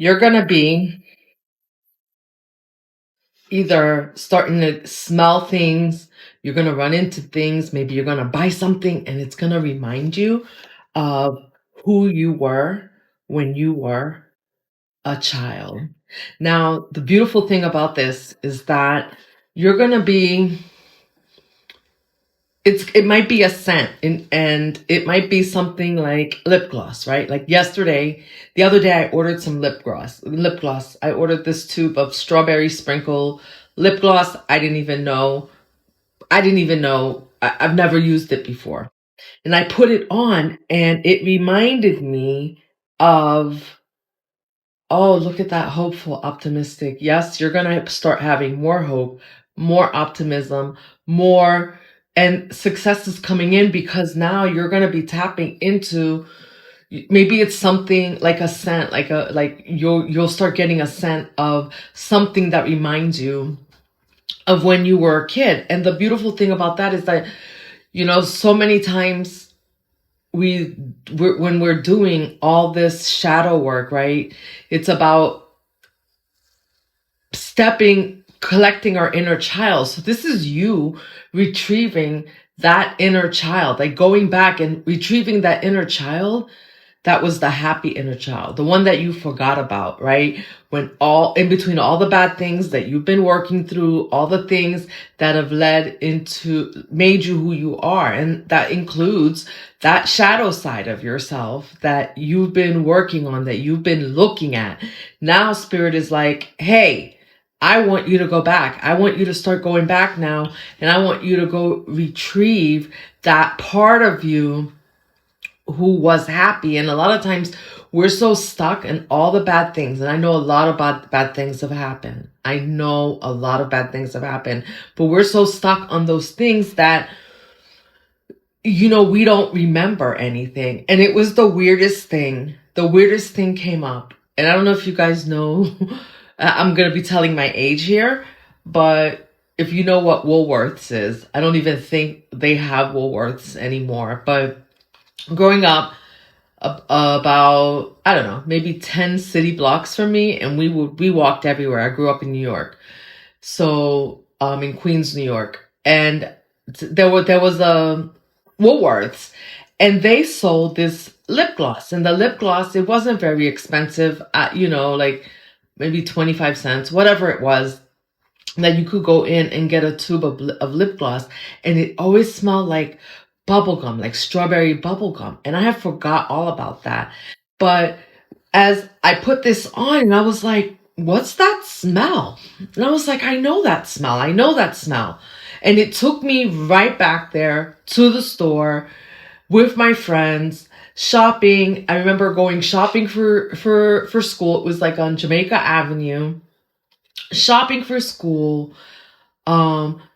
You're going to be either starting to smell things, you're going to run into things, maybe you're going to buy something and it's going to remind you of who you were when you were a child. Now, the beautiful thing about this is that you're going to be it might be a scent and it might be something like lip gloss, right? Like the other day I ordered some lip gloss. I ordered this tube of strawberry sprinkle lip gloss. I didn't even know. I've never used it before. And I put it on and it reminded me of, oh, look at that, hopeful, optimistic. Yes, you're going to start having more hope, more optimism, more, and success is coming in because now you're going to be tapping into, maybe it's something like a scent, like you'll start getting a scent of something that reminds you of when you were a kid. And the beautiful thing about that is that, so many times when we're doing all this shadow work, right? It's about collecting our inner child. So this is you retrieving that inner child, like going back and retrieving that inner child that was the happy inner child, the one that you forgot about, right? When all in between all the bad things that you've been working through, all the things that have made you who you are. And that includes that shadow side of yourself that you've been working on, that you've been looking at. Now spirit is like, hey, I want you to go back. I want you to start going back now. And I want you to go retrieve that part of you who was happy. And a lot of times we're so stuck in all the bad things. And I know a lot of bad things have happened. But we're so stuck on those things that, we don't remember anything. And it was the weirdest thing. The weirdest thing came up. And I don't know if you guys know, I'm going to be telling my age here, but if you know what Woolworths is, I don't even think they have Woolworths anymore. But growing up, about, I don't know, maybe 10 city blocks from me, and we walked everywhere. I grew up in New York. So, in Queens, New York. And there was a Woolworths, and they sold this lip gloss. And the lip gloss, it wasn't very expensive, like maybe 25 cents, whatever it was, that you could go in and get a tube of lip gloss. And it always smelled like bubblegum, like strawberry bubblegum. And I have forgot all about that. But as I put this on, and I was like, what's that smell? And I was like, I know that smell. I know that smell. And it took me right back there to the store with my friends, shopping. I remember going shopping for school. It was like on Jamaica Avenue, shopping for school,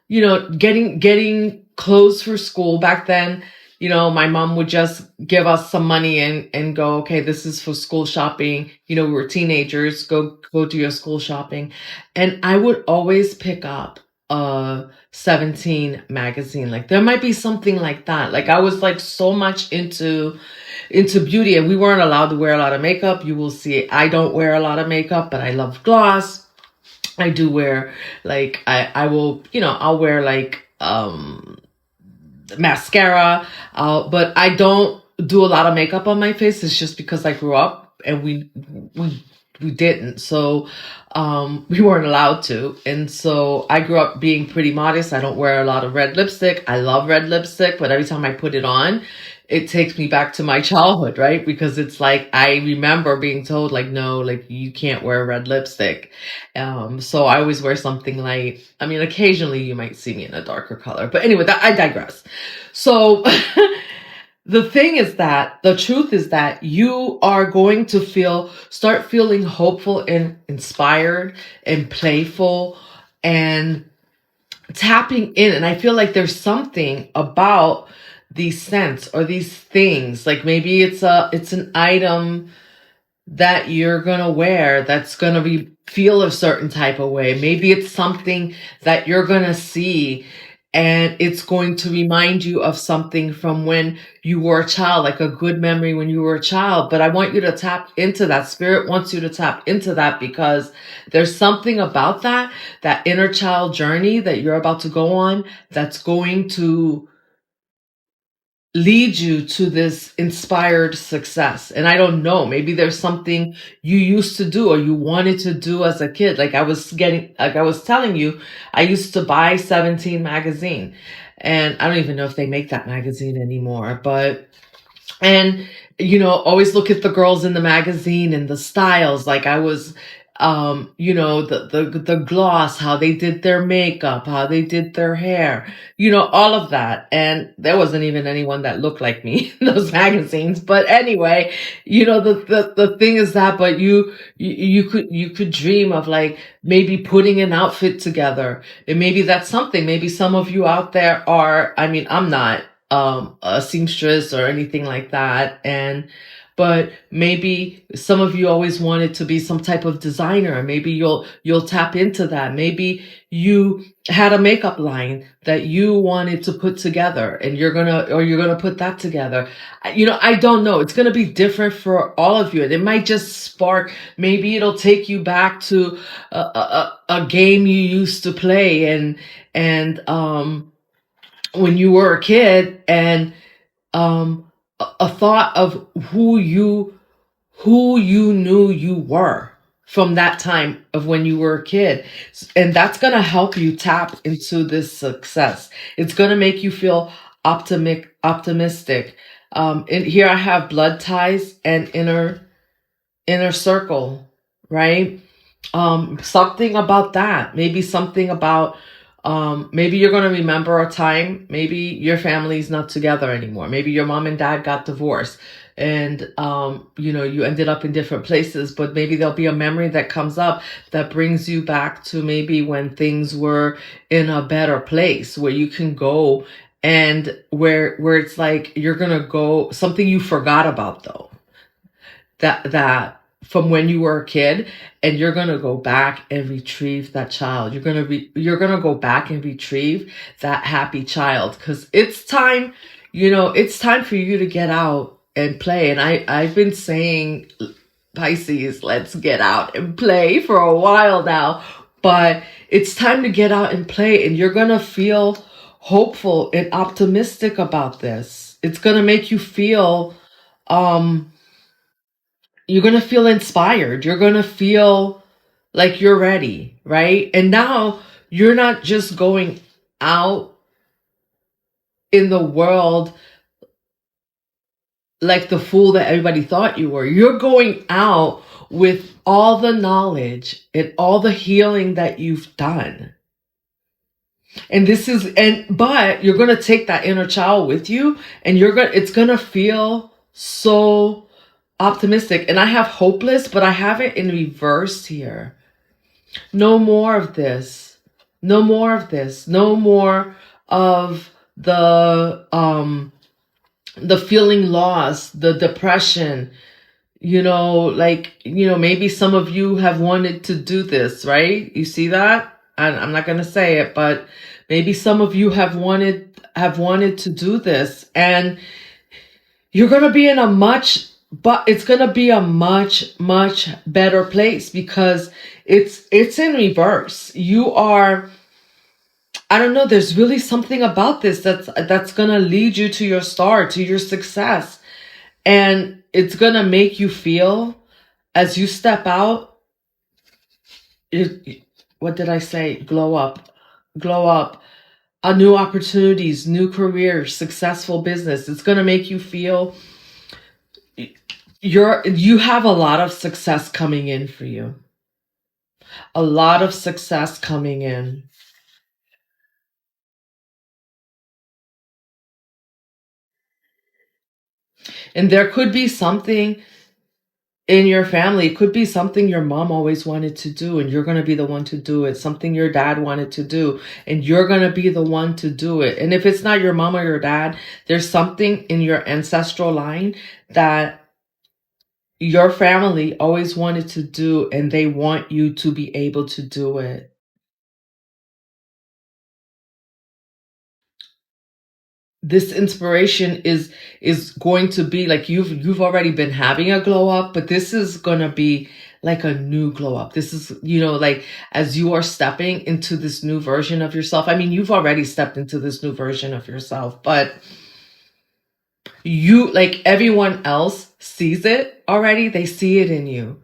getting clothes for school. Back then, my mom would just give us some money and go, okay, this is for school shopping. We were teenagers, go do your school shopping. And I would always pick up a 17 magazine. Like there might be something like that. Like I was like so much into beauty, and we weren't allowed to wear a lot of makeup. You will see I don't wear a lot of makeup, but I love gloss. I do wear, like, I will, I'll wear like mascara, but I don't do a lot of makeup on my face. It's just because I grew up and we didn't. So we weren't allowed to. And so I grew up being pretty modest. I don't wear a lot of red lipstick. I love red lipstick, but every time I put it on, it takes me back to my childhood, right? Because it's like, I remember being told like, no, like you can't wear red lipstick. So I always wear something light. I mean, occasionally you might see me in a darker color, but anyway, I digress. So the truth is that you are going to start feeling hopeful and inspired and playful and tapping in. And I feel like there's something about these scents or these things, like maybe it's an item that you're gonna wear that's gonna feel a certain type of way. Maybe it's something that you're gonna see and it's going to remind you of something from when you were a child, like a good memory when you were a child. But I want you to tap into that. Spirit wants you to tap into that, because there's something about that inner child journey that you're about to go on that's going to lead you to this inspired success. And I don't know, maybe there's something you used to do or you wanted to do as a kid. Like I was telling you, I used to buy 17 magazine, and I don't even know if they make that magazine anymore, but and always look at the girls in the magazine and the styles. Like I was the gloss, how they did their makeup, how they did their hair, all of that. And there wasn't even anyone that looked like me in those magazines. But anyway, the thing is that, but you could dream of, like, maybe putting an outfit together. And maybe that's something. Maybe some of you out there are, I mean, I'm not a seamstress or anything like that, but maybe some of you always wanted to be some type of designer. Maybe you'll tap into that. Maybe you had a makeup line that you wanted to put together, and you're gonna put that together. I don't know. It's gonna be different for all of you, and it might just spark. Maybe it'll take you back to a game you used to play, and when you were a kid, and a thought of who you knew you were from that time of when you were a kid. And that's going to help you tap into this success. It's going to make you feel optimistic. And here I have blood ties and inner circle, right? Something about that. Maybe something about, maybe you're going to remember a time, maybe your family's not together anymore. Maybe your mom and dad got divorced, and, you ended up in different places, but maybe there'll be a memory that comes up that brings you back to maybe when things were in a better place, where you can go, and where it's like you're going to go, something you forgot about, though, that from when you were a kid, and you're going to go back and retrieve that child. You're going to go back and retrieve that happy child, because it's time. It's time for you to get out and play. And I've been saying, Pisces, let's get out and play, for a while now, but it's time to get out and play, and you're going to feel hopeful and optimistic about this. It's going to make you feel, you're going to feel inspired. You're going to feel like you're ready, right? And now you're not just going out in the world like the fool that everybody thought you were. You're going out with all the knowledge and all the healing that you've done. And but you're going to take that inner child with you, and it's going to feel so optimistic. And I have hopeless, but I have it in reverse here. No more of this. No more of this. No more of the feeling lost, the depression. Maybe some of you have wanted to do this, right? You see that? I'm not going to say it, but maybe some of you have wanted to do this, and you're going to be but it's going to be a much, much better place, because it's in reverse. I don't know, there's really something about this that's going to lead you to your star, to your success. And it's going to make you feel, as you step out, what did I say? Glow up, new opportunities, new careers, successful business. It's going to make you feel you have a lot of success coming in for you. A lot of success coming in. And there could be something in your family. It could be something your mom always wanted to do, and you're going to be the one to do it. Something your dad wanted to do, and you're going to be the one to do it. And if it's not your mom or your dad, there's something in your ancestral line that your family always wanted to do, and they want you to be able to do it. this inspiration is going to be like you've already been having a glow up, but this is going to be like a new glow up. This is, like as you are stepping into this new version of yourself. I mean, you've already stepped into this new version of yourself, but you, like everyone else sees it already. They see it in you.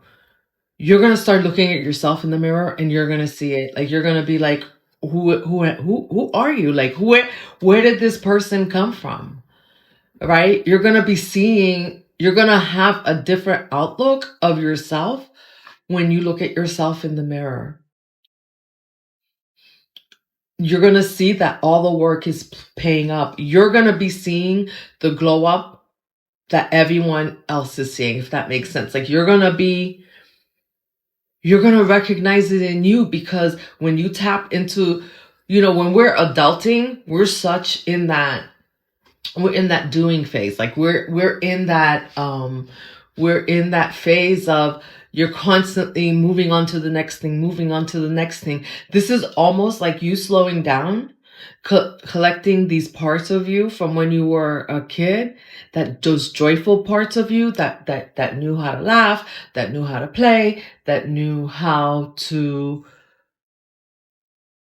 You're going to start looking at yourself in the mirror and you're going to see it. Like you're going to be like, who are you? Like where did this person come from? Right? You're going to be seeing, you're going to have a different outlook of yourself when you look at yourself in the mirror. You're going to see that all the work is paying up. You're going to be seeing the glow up that everyone else is seeing, if that makes sense. Like you're going to recognize it in you, because when you tap into, when we're adulting, we're in that doing phase. Like we're in that phase of, you're constantly moving on to the next thing, moving on to the next thing. This is almost like you slowing down, collecting these parts of you from when you were a kid, that those joyful parts of you that knew how to laugh, that knew how to play, that knew how to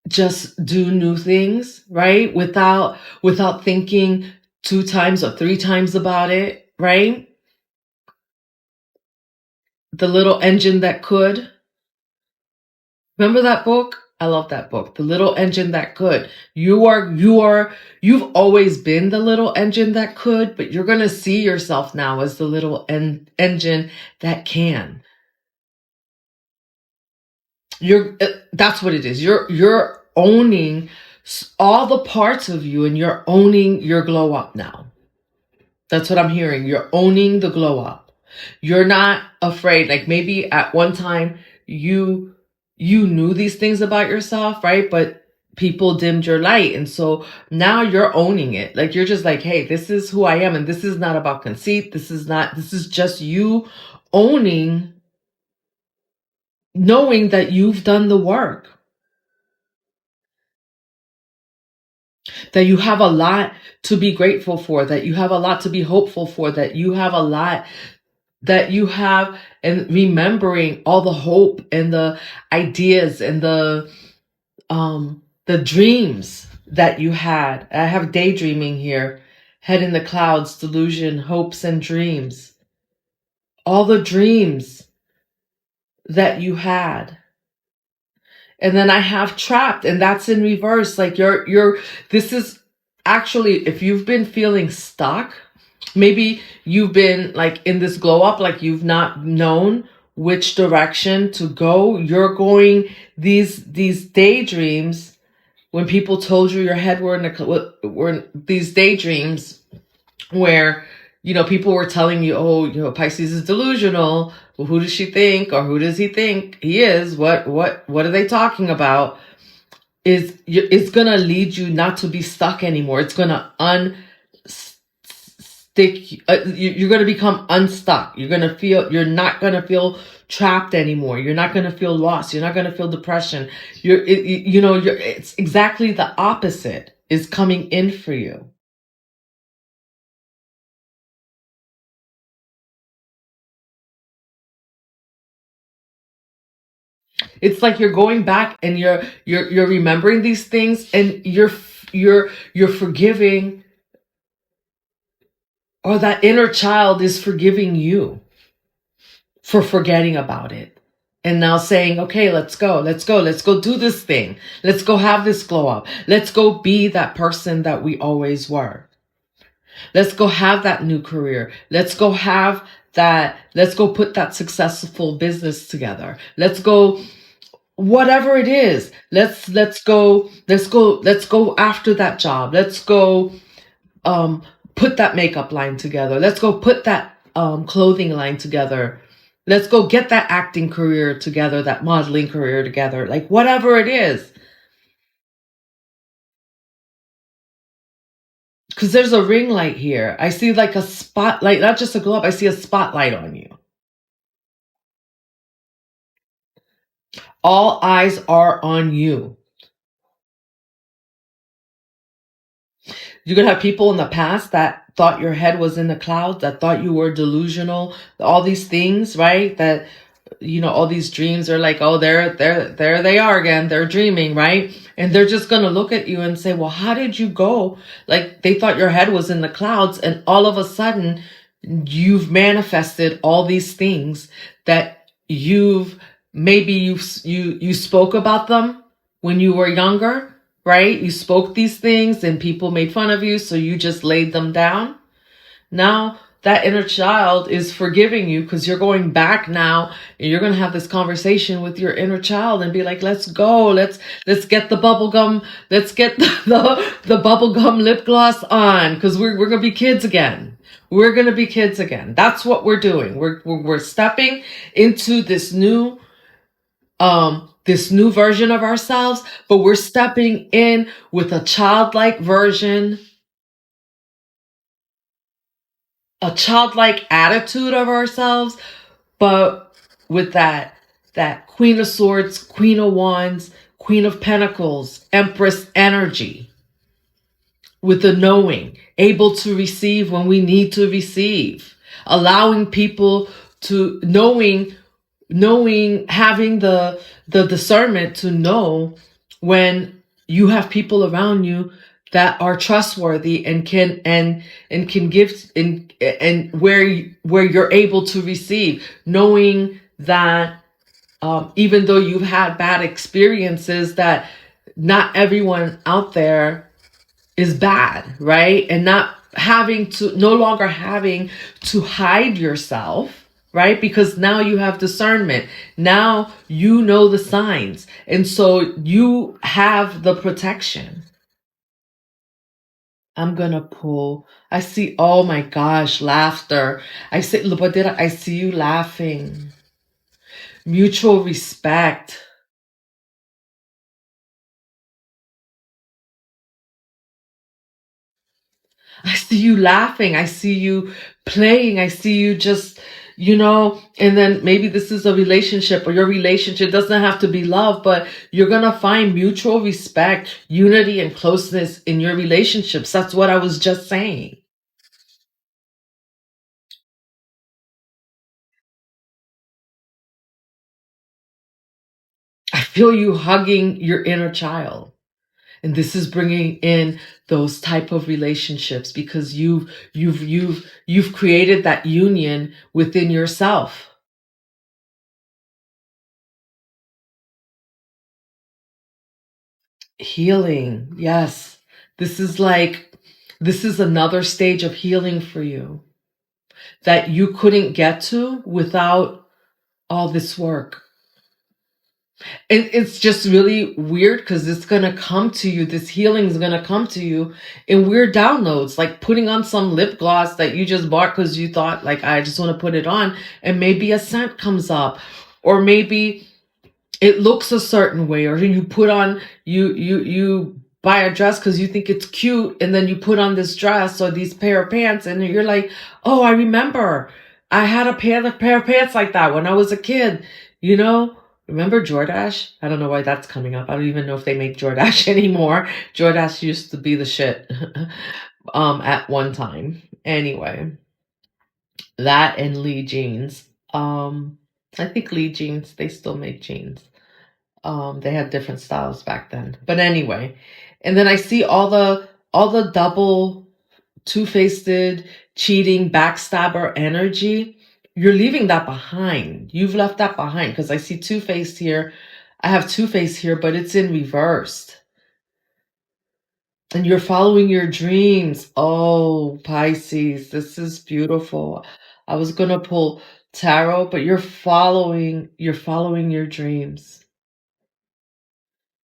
just do new things, right? Without thinking 2 times or 3 times about it, right? The little engine that could. Remember that book? I love that book. The little engine that could. You've always been the little engine that could, but you're going to see yourself now as the little engine that can. That's what it is. You're owning all the parts of you, and you're owning your glow up now. That's what I'm hearing. You're owning the glow up. You're not afraid. Like maybe at one time you knew these things about yourself, right? But people dimmed your light. And so now you're owning it. Like you're just like, hey, this is who I am. And this is not about conceit. This is just you owning, knowing that you've done the work, that you have a lot to be grateful for, that you have a lot to be hopeful for, that you have a lot that you have, and remembering all the hope and the ideas and the dreams that you had. I have daydreaming here, head in the clouds, delusion, hopes and dreams. All the dreams that you had. And then I have trapped, and that's in reverse. Like this is actually, if you've been feeling stuck, maybe you've been like in this glow up, like you've not known which direction to go. You're going these daydreams. When people told you your head were these daydreams where, people were telling you, oh, Pisces is delusional. Well, who does she think, or who does he think he is? What are they talking about? It's gonna lead you not to be stuck anymore. It's gonna unstick. You're gonna become unstuck. You're not gonna feel trapped anymore. You're not gonna feel lost. You're not gonna feel depression. It's exactly the opposite is coming in for you. It's like you're going back and you're remembering these things, and you're forgiving, or that inner child is forgiving you for forgetting about it. And now saying, okay, let's go do this thing. Let's go have this glow up. Let's go be that person that we always were. Let's go have that new career. Let's go put that successful business together. Let's go, whatever it is. Let's go after that job. Let's go put that makeup line together. Let's go put that clothing line together. Let's go get that acting career together, that modeling career together. Like whatever it is. Because there's a ring light here. I see like a spotlight, not just a glow up. I see a spotlight on you. All eyes are on you. You're going to have people in the past that thought your head was in the clouds, that thought you were delusional, all these things, right? That, all these dreams are like, oh, there they are again. They're dreaming, right? And they're just going to look at you and say, well, how did you go? Like they thought your head was in the clouds, and all of a sudden you've manifested all these things that you spoke about them when you were younger, right? You spoke these things and people made fun of you, so you just laid them down. Now that inner child is forgiving you because you're going back now and you're going to have this conversation with your inner child and be like, let's go. Let's get the bubble gum. Let's get the bubble gum lip gloss on, because we're going to be kids again. We're going to be kids again. That's what we're doing. We're stepping into this new version of ourselves, but we're stepping in with a childlike version, a childlike attitude of ourselves, but with that Queen of Swords, Queen of Wands, Queen of Pentacles, Empress energy, with the knowing, able to receive when we need to receive, allowing people to knowing, having the discernment to know when you have people around you that are trustworthy and can give and where you're able to receive, knowing that even though you've had bad experiences, that not everyone out there is bad, right? And no longer having to hide yourself, right? Because now you have discernment. Now you know the signs. And so you have the protection. I'm gonna pull. I see, oh my gosh, laughter. I see you laughing. Mutual respect. I see you laughing. I see you playing. I see you just, and then maybe this is a relationship, or your relationship doesn't have to be love, but you're going to find mutual respect, unity, and closeness in your relationships. That's what I was just saying. I feel you hugging your inner child. And this is bringing in those type of relationships because you've created that union within yourself. Healing. Yes. This is another stage of healing for you that you couldn't get to without all this work. It's just really weird because it's going to come to you. This healing is going to come to you in weird downloads, like putting on some lip gloss that you just bought because you thought, like, I just want to put it on, and maybe a scent comes up, or maybe it looks a certain way, or you put on, you buy a dress because you think it's cute, and then you put on this dress or these pair of pants, and you're like, oh, I remember I had a pair of pants like that when I was a kid, Remember Jordache? I don't know why that's coming up. I don't even know if they make Jordache anymore. Jordache used to be the shit at one time. Anyway, that and Lee jeans. I think Lee jeans, they still make jeans. They had different styles back then. But anyway, and then I see all the double, two-faced, cheating, backstabber energy. You're leaving that behind. You've left that behind, because I see two-faced here. I have two-faced here, but it's in reversed. And you're following your dreams. Oh, Pisces, this is beautiful. I was going to pull tarot, but you're following your dreams.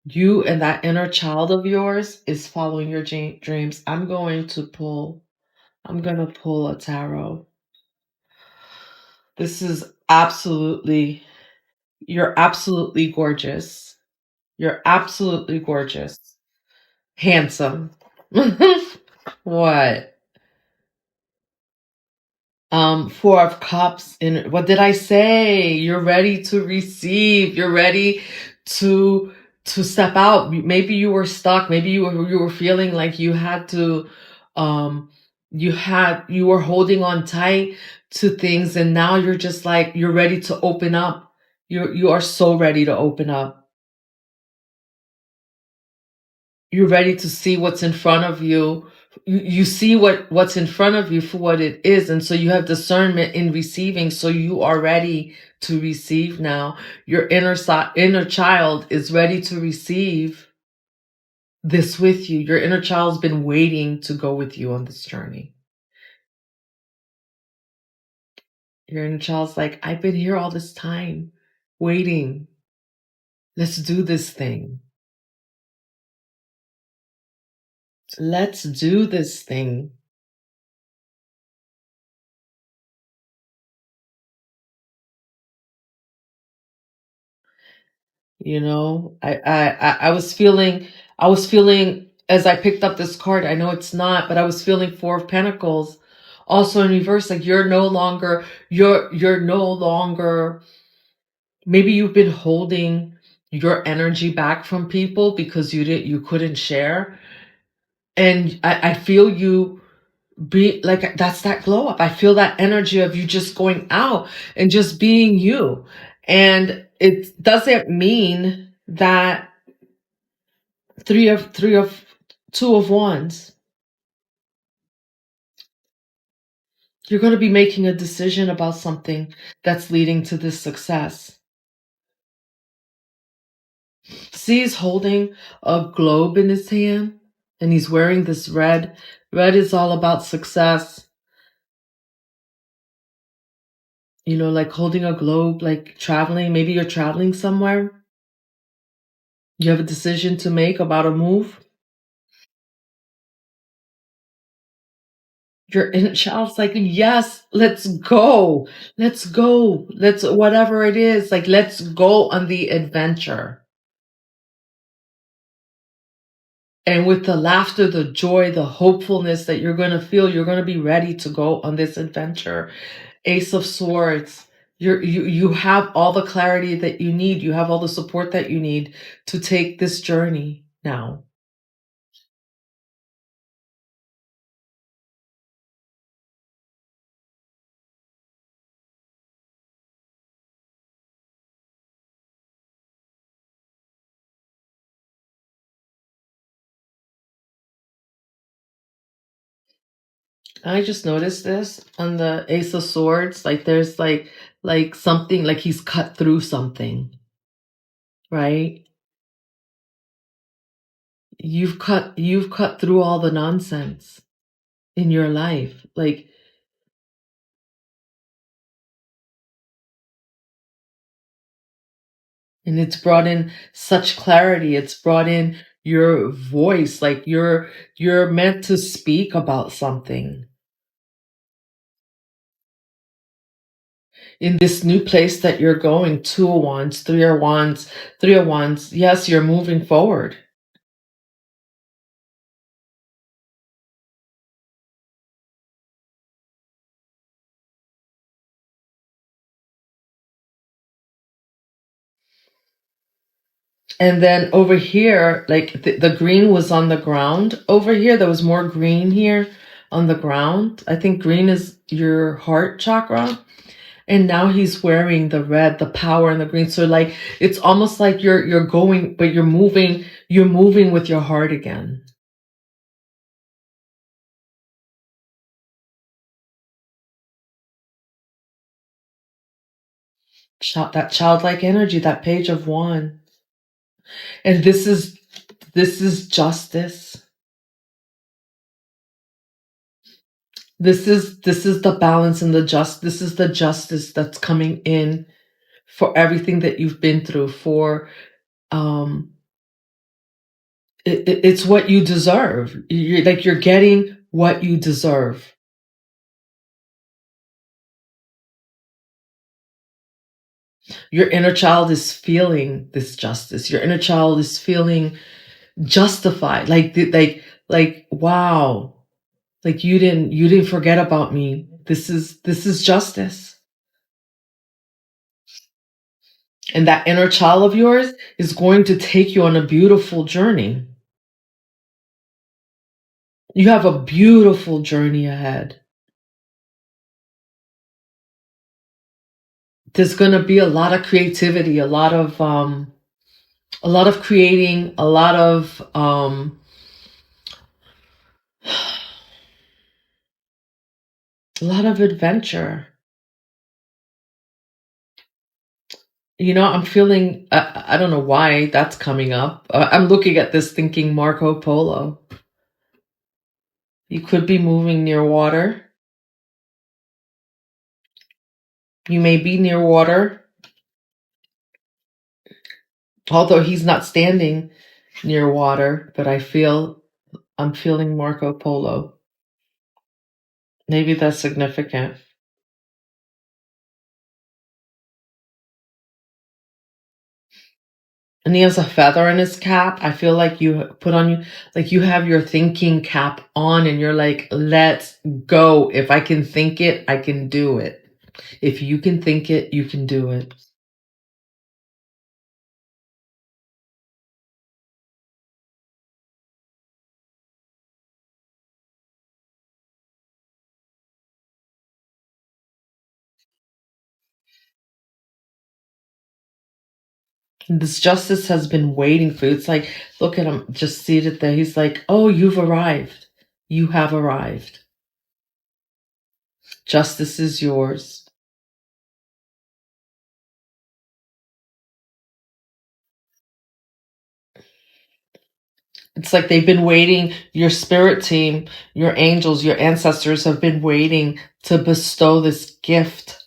You and that inner child of yours is following your dreams. I'm going to pull a tarot. This is you're absolutely gorgeous. You're absolutely gorgeous. Handsome. What? Four of Cups. What did I say? You're ready to receive. You're ready to step out. Maybe you were stuck. Maybe you were feeling like you had to um you were holding on tight to things, and now you're just like, you're ready to open up. You are so ready to open up. You're ready to see what's in front of you. You see what's in front of you for what it is, and so you have discernment in receiving, so you are ready to receive now. Your inner child is ready to receive this with you. Your inner child's been waiting to go with you on this journey. Your inner child's like, I've been here all this time waiting. Let's do this thing. Let's do this thing. You know, I was feeling as I picked up this card. I know it's not, but I was feeling Four of Pentacles, also in reverse. Like you're no longer. Maybe you've been holding your energy back from people because you couldn't share, and I feel you be like, that's that glow up. I feel that energy of you just going out and just being you, and it doesn't mean that three of two of wands, you're going to be making a decision about something that's leading to this success. See, he's holding a globe in his hand, and he's wearing this red. Red is all about success. You know, like holding a globe, like traveling. Maybe you're traveling somewhere. You have a decision to make about a move. Your inner child's like, yes, let's go. Let's go. Let's, whatever it is, like, let's go on the adventure. And with the laughter, the joy, the hopefulness that you're going to feel, you're going to be ready to go on this adventure. Ace of Swords. You have all the clarity that you need. You have all the support that you need to take this journey now. I just noticed this on the Ace of Swords. Like there's like something, like he's cut through something, right? You've cut through all the nonsense in your life. Like, and it's brought in such clarity. It's brought in your voice. Like you're meant to speak about something in this new place that you're going. Two of Wands, Three of Wands, Three of Wands. Yes, you're moving forward. And then over here, like the green was on the ground. Over here, there was more green here on the ground. I think green is your heart chakra. And now he's wearing the red, the power, and the green. So like it's almost like you're going, but you're moving with your heart again. That childlike energy, that Page of Wands. And this is justice. This is the balance and this is the justice that's coming in for everything that you've been through, for um it's what you deserve. You're getting what you deserve. Your inner child is feeling this justice. Your inner child is feeling justified. Like wow. Like you didn't forget about me. This is justice. And that inner child of yours is going to take you on a beautiful journey. You have a beautiful journey ahead. There's going to be a lot of creativity, a lot of creating, a lot of adventure. You know, I'm feeling, I don't know why that's coming up. I'm looking at this thinking Marco Polo. You could be moving near water. You may be near water, although he's not standing near water, but I'm feeling Marco Polo. Maybe that's significant. And he has a feather in his cap. I feel like like you have your thinking cap on and you're like, let's go. If I can think it, I can do it. If you can think it, you can do it. This justice has been waiting for you. It's like, look at him, just seated there. He's like, oh, you've arrived. You have arrived. Justice is yours. It's like they've been waiting. Your spirit team, your angels, your ancestors have been waiting to bestow this gift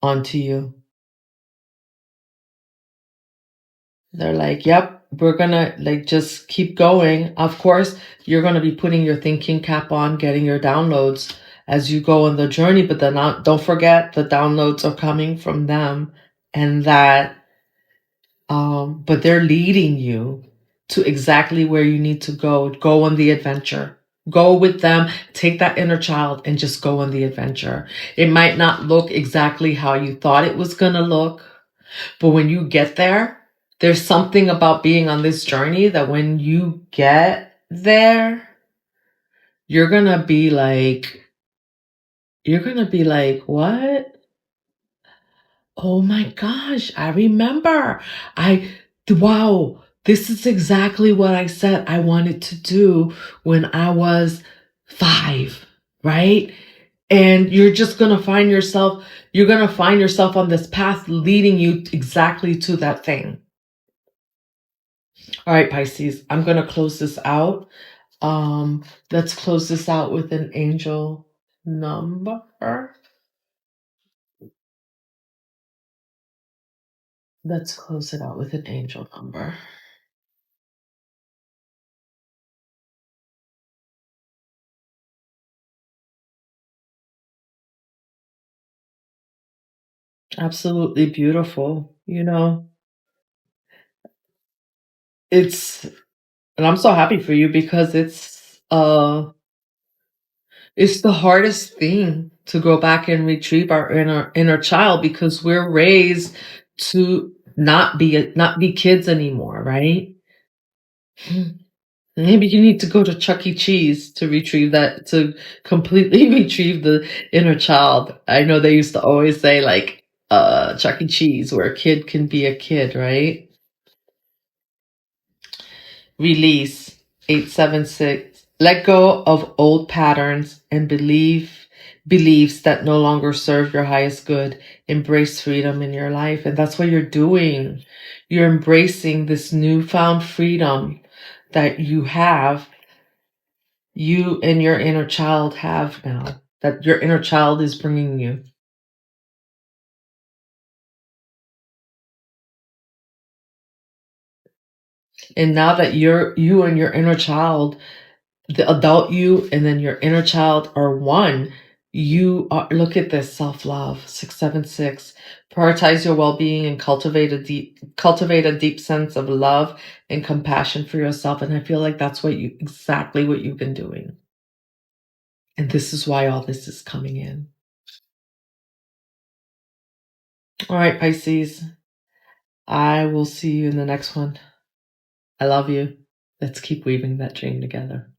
onto you. They're like, yep, we're gonna like just keep going. Of course, you're gonna be putting your thinking cap on, getting your downloads as you go on the journey, but then don't forget the downloads are coming from them and that but they're leading you to exactly where you need to go. Go on the adventure. Go with them, take that inner child and just go on the adventure. It might not look exactly how you thought it was gonna look, but when you get there, there's something about being on this journey that when you get there, you're gonna be like, what? Oh my gosh, I remember. Wow, this is exactly what I said I wanted to do when I was 5, right? And you're gonna find yourself on this path leading you exactly to that thing. All right, Pisces, I'm going to close this out. Let's close this out with an angel number. Let's close it out with an angel number. Absolutely beautiful. You know, it's, and I'm so happy for you because it's the hardest thing to go back and retrieve our inner child because we're raised to not be kids anymore, right? Maybe you need to go to Chuck E. Cheese to retrieve that, to completely retrieve the inner child. I know they used to always say like, Chuck E. Cheese, where a kid can be a kid, right? Release 876. Let go of old patterns and beliefs that no longer serve your highest good. Embrace freedom in your life. And that's what you're doing. You're embracing this newfound freedom that you and your inner child have now, that your inner child is bringing you. And now that you and your inner child, the adult you and then your inner child are one, you are, look at this, self-love, 676. Prioritize your well-being and cultivate a deep sense of love and compassion for yourself. And I feel like that's exactly what you've been doing. And this is why all this is coming in. All right, Pisces. I will see you in the next one. I love you. Let's keep weaving that dream together.